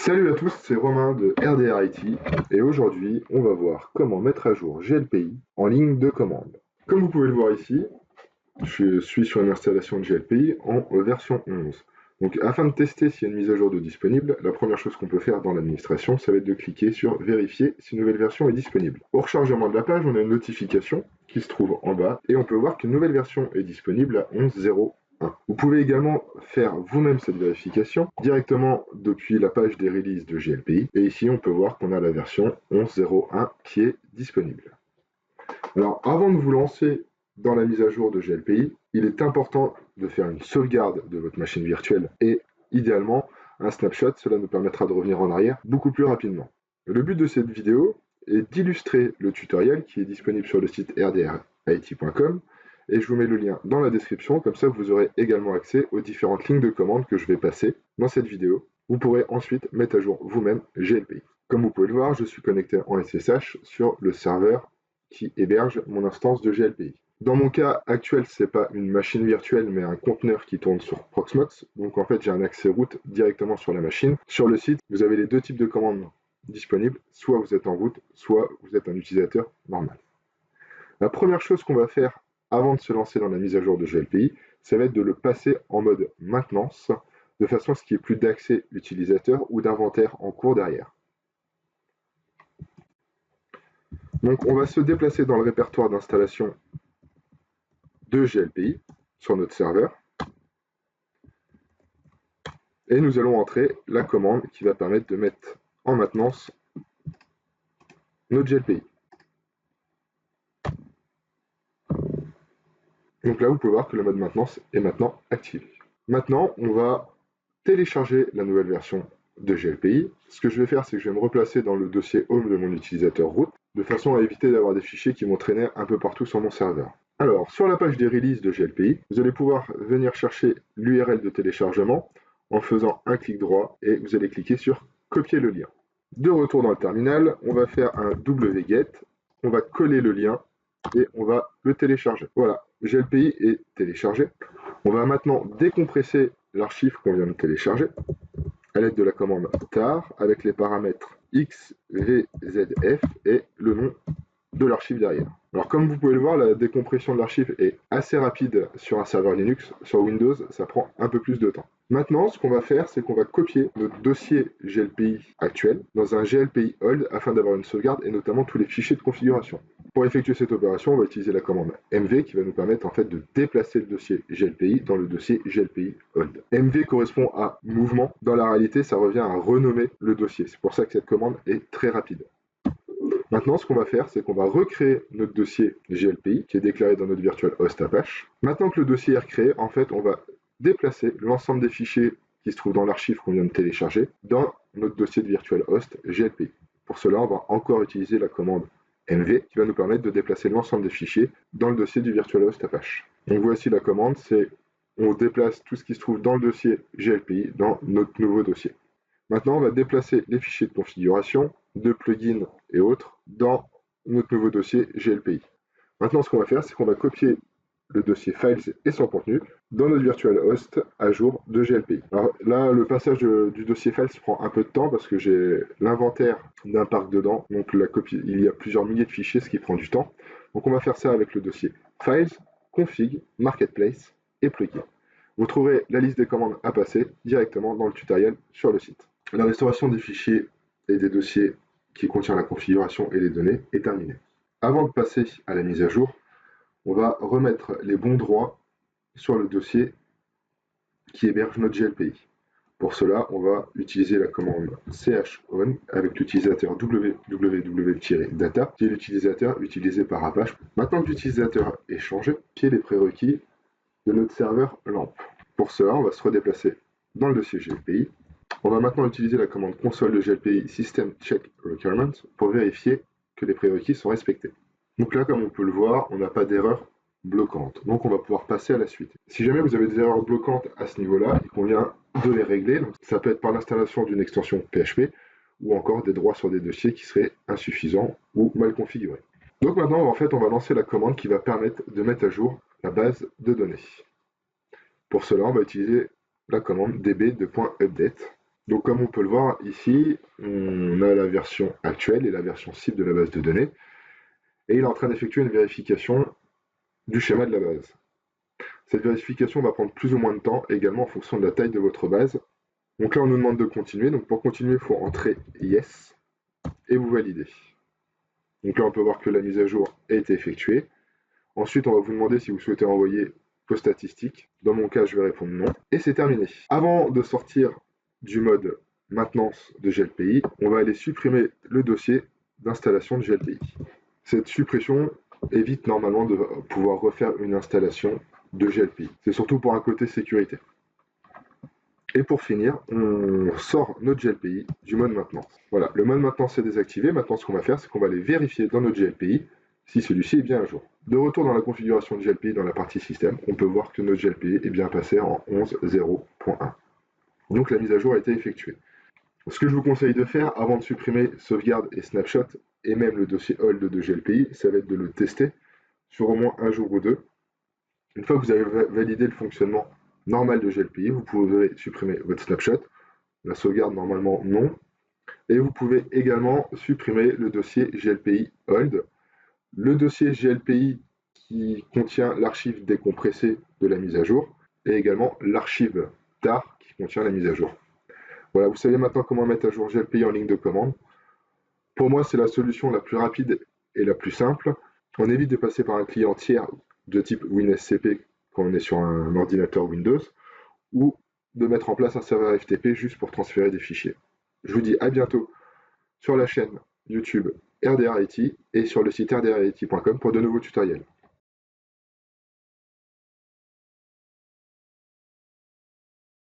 Salut à tous, c'est Romain de RDR IT et aujourd'hui on va voir comment mettre à jour GLPI en ligne de commande. Comme vous pouvez le voir ici, je suis sur une installation de GLPI en version 11. Donc afin de tester s'il y a une mise à jour de disponible, la première chose qu'on peut faire dans l'administration, ça va être de cliquer sur vérifier si une nouvelle version est disponible. Au rechargement de la page, on a une notification qui se trouve en bas et on peut voir qu'une nouvelle version est disponible à 11.0. Vous pouvez également faire vous-même cette vérification directement depuis la page des releases de GLPI. Et ici, on peut voir qu'on a la version 11.0.1 qui est disponible. Alors, avant de vous lancer dans la mise à jour de GLPI, il est important de faire une sauvegarde de votre machine virtuelle et idéalement un snapshot. Cela nous permettra de revenir en arrière beaucoup plus rapidement. Le but de cette vidéo est d'illustrer le tutoriel qui est disponible sur le site rdrit.com. Et je vous mets le lien dans la description, comme ça vous aurez également accès aux différentes lignes de commande que je vais passer dans cette vidéo. Vous pourrez ensuite mettre à jour vous-même GLPI. Comme vous pouvez le voir, je suis connecté en SSH sur le serveur qui héberge mon instance de GLPI. Dans mon cas actuel, ce n'est pas une machine virtuelle, mais un conteneur qui tourne sur Proxmox. Donc en fait, j'ai un accès route directement sur la machine. Sur le site, vous avez les deux types de commandes disponibles. Soit vous êtes en route, soit vous êtes un utilisateur normal. La première chose qu'on va faire avant de se lancer dans la mise à jour de GLPI, ça va être de le passer en mode maintenance, de façon à ce qu'il n'y ait plus d'accès utilisateur ou d'inventaire en cours derrière. Donc on va se déplacer dans le répertoire d'installation de GLPI sur notre serveur. Et nous allons entrer la commande qui va permettre de mettre en maintenance notre GLPI. Donc là, vous pouvez voir que le mode maintenance est maintenant activé. Maintenant, on va télécharger la nouvelle version de GLPI. Ce que je vais faire, c'est que je vais me replacer dans le dossier Home de mon utilisateur root, de façon à éviter d'avoir des fichiers qui vont traîner un peu partout sur mon serveur. Alors, sur la page des releases de GLPI, vous allez pouvoir venir chercher l'URL de téléchargement en faisant un clic droit et vous allez cliquer sur copier le lien. De retour dans le terminal, on va faire un wget, on va coller le lien et on va le télécharger. Voilà, GLPI est téléchargé. On va maintenant décompresser l'archive qu'on vient de télécharger à l'aide de la commande tar avec les paramètres xvzf et le nom de l'archive derrière. Alors comme vous pouvez le voir, la décompression de l'archive est assez rapide sur un serveur Linux. Sur Windows, ça prend un peu plus de temps. Maintenant, ce qu'on va faire, c'est qu'on va copier notre dossier GLPI actuel dans un GLPI old afin d'avoir une sauvegarde et notamment tous les fichiers de configuration. Pour effectuer cette opération, on va utiliser la commande mv qui va nous permettre en fait de déplacer le dossier GLPI dans le dossier GLPI old. mv correspond à mouvement. Dans la réalité, ça revient à renommer le dossier. C'est pour ça que cette commande est très rapide. Maintenant, ce qu'on va faire, c'est qu'on va recréer notre dossier GLPI qui est déclaré dans notre virtual host Apache. Maintenant que le dossier est recréé, en fait, on va déplacer l'ensemble des fichiers qui se trouvent dans l'archive qu'on vient de télécharger dans notre dossier de virtual host GLPI. Pour cela, on va encore utiliser la commande mv qui va nous permettre de déplacer l'ensemble des fichiers dans le dossier du virtual host Apache. Donc voici la commande, c'est on déplace tout ce qui se trouve dans le dossier GLPI dans notre nouveau dossier. Maintenant, on va déplacer les fichiers de configuration, de plugins et autres dans notre nouveau dossier GLPI. Maintenant, ce qu'on va faire, c'est qu'on va copier le dossier files et son contenu dans notre virtual host à jour de GLPI. Alors là, le passage du dossier files prend un peu de temps parce que j'ai l'inventaire d'un parc dedans, donc il y a plusieurs milliers de fichiers, ce qui prend du temps. Donc on va faire ça avec le dossier files, config, marketplace et plugin. Vous trouverez la liste des commandes à passer directement dans le tutoriel sur le site. La restauration des fichiers et des dossiers qui contient la configuration et les données est terminée. Avant de passer à la mise à jour, on va remettre les bons droits sur le dossier qui héberge notre GLPI. Pour cela, on va utiliser la commande chown avec l'utilisateur www-data, qui est l'utilisateur utilisé par Apache. Maintenant que l'utilisateur est changé, pied les prérequis de notre serveur LAMP. Pour cela, on va se redéplacer dans le dossier GLPI. On va maintenant utiliser la commande console de GLPI System Check Requirements pour vérifier que les prérequis sont respectés. Donc là, comme on peut le voir, on n'a pas d'erreur bloquante. Donc on va pouvoir passer à la suite. Si jamais vous avez des erreurs bloquantes à ce niveau-là, il convient de les régler. Donc, ça peut être par l'installation d'une extension PHP ou encore des droits sur des dossiers qui seraient insuffisants ou mal configurés. Donc maintenant, en fait, on va lancer la commande qui va permettre de mettre à jour la base de données. Pour cela, on va utiliser la commande db de .update Donc comme on peut le voir ici, on a la version actuelle et la version cible de la base de données, et il est en train d'effectuer une vérification du schéma de la base. Cette vérification va prendre plus ou moins de temps, également en fonction de la taille de votre base. Donc là, on nous demande de continuer. Donc pour continuer, il faut entrer Yes et vous validez. Donc là, on peut voir que la mise à jour a été effectuée. Ensuite, on va vous demander si vous souhaitez envoyer vos statistiques. Dans mon cas, je vais répondre non. Et c'est terminé. Avant de sortir du mode maintenance de GLPI, on va aller supprimer le dossier d'installation de GLPI. Cette suppression évite normalement de pouvoir refaire une installation de GLPI. C'est surtout pour un côté sécurité. Et pour finir, on sort notre GLPI du mode maintenance. Voilà, le mode maintenance est désactivé. Maintenant, ce qu'on va faire, c'est qu'on va aller vérifier dans notre GLPI si celui-ci est bien à jour. De retour dans la configuration de GLPI dans la partie système, on peut voir que notre GLPI est bien passé en 11.0.1. Donc la mise à jour a été effectuée. Ce que je vous conseille de faire avant de supprimer sauvegarde et snapshot et même le dossier hold de GLPI, ça va être de le tester sur au moins un jour ou deux. Une fois que vous avez validé le fonctionnement normal de GLPI, vous pouvez supprimer votre snapshot, la sauvegarde normalement non, et vous pouvez également supprimer le dossier GLPI hold. Le dossier GLPI qui contient l'archive décompressée de la mise à jour et également l'archive TAR qui contient la mise à jour. Voilà, vous savez maintenant comment mettre à jour GLPI en ligne de commande. Pour moi, c'est la solution la plus rapide et la plus simple. On évite de passer par un client tiers de type WinSCP quand on est sur un ordinateur Windows ou de mettre en place un serveur FTP juste pour transférer des fichiers. Je vous dis à bientôt sur la chaîne YouTube RDR IT et sur le site rdrit.com pour de nouveaux tutoriels.